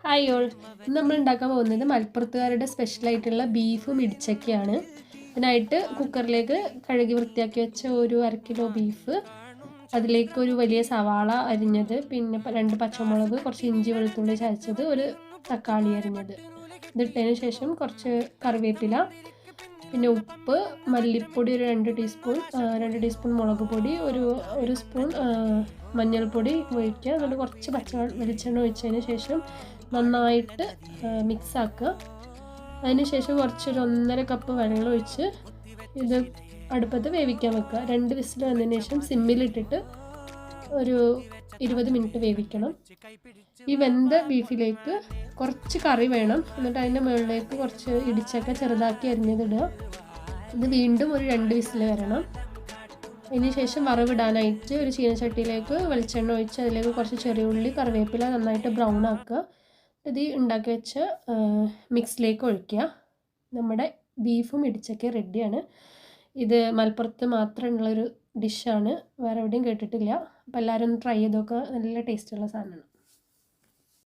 Hi all, ഇന്ന് നമ്മൾ ഉണ്ടാക്കാൻ പോകുന്നത് മലപ്പുറത്തുകാരുടെ സ്പെഷ്യലായിട്ടുള്ള ബീഫും ഇടിച്ചക്കയാണ്. ഇതിനായിട്ട് കുക്കറിലേക്ക് കഴുകി വൃത്തിയാക്കി വെച്ച ഒരു 1 കിലോ ബീഫ്, അതിലേക്ക് ഒരു വലിയ സവാള അരിഞ്ഞത്, പിന്നെ 2 പച്ചമുളക്, കുറച്ച് ഇഞ്ചി വെളുത്തുള്ളി ചതച്ചത്, ഒരു തക്കാളി അരിഞ്ഞത്, ഇതിട്ടതിന് ശേഷം കുറച്ച് കറിവേപ്പില, പിന്നെ ഉപ്പ്, മല്ലിപ്പൊടി ഒരു 2 ടീസ്പൂൺ മുളക് പൊടി, ഒരു സ്പൂൺ മഞ്ഞൾപ്പൊടി ഒഴിക്കുക. എന്നിട്ട് കുറച്ച് വെളിച്ചെണ്ണ ഒഴിച്ചതിന് ശേഷം നന്നായിട്ട് മിക്സ് ആക്കുക. അതിന് ശേഷം കുറച്ചൊരു 1.5 കപ്പ് വെള്ളം ഒഴിച്ച് ഇത് അടുപ്പത്ത് വേവിക്കാൻ വെക്കുക. 2 വിസിൽ വന്നതിന് ശേഷം സിമ്മിലിട്ടിട്ട് ഒരു 20 മിനിറ്റ് വേവിക്കണം. ഈ വെന്ത ബീഫിലേക്ക് കുറച്ച് കറി വേണം. എന്നിട്ട് അതിൻ്റെ മുകളിലേക്ക് കുറച്ച് ഇടിച്ചക്ക ചെറുതാക്കി അരിഞ്ഞതിടുക. ഇത് വീണ്ടും ഒരു 2 വിസിൽ വരണം. അതിന് ശേഷം വറവിടാനായിട്ട് ഒരു ചീനച്ചട്ടിയിലേക്ക് വെളിച്ചെണ്ണ ഒഴിച്ച് അതിലേക്ക് കുറച്ച് ചെറിയ ഉള്ളി, കറിവേപ്പില നന്നായിട്ട് ബ്രൗൺ ആക്കുക. ഇത് ഉണ്ടാക്കി വെച്ച മിക്സിലേക്ക് ഒഴിക്കുക. നമ്മുടെ ബീഫും ഇടിച്ചക്കയും റെഡിയാണ്. ഇത് മലപ്പുറത്ത് മാത്രമുള്ളൊരു ഡിഷാണ്, വേറെ എവിടെയും കേട്ടിട്ടില്ല. അപ്പോൾ എല്ലാവരും ഒന്ന് ട്രൈ ചെയ്ത് നോക്കുക. നല്ല ടേസ്റ്റുള്ള സാധനമാണ്.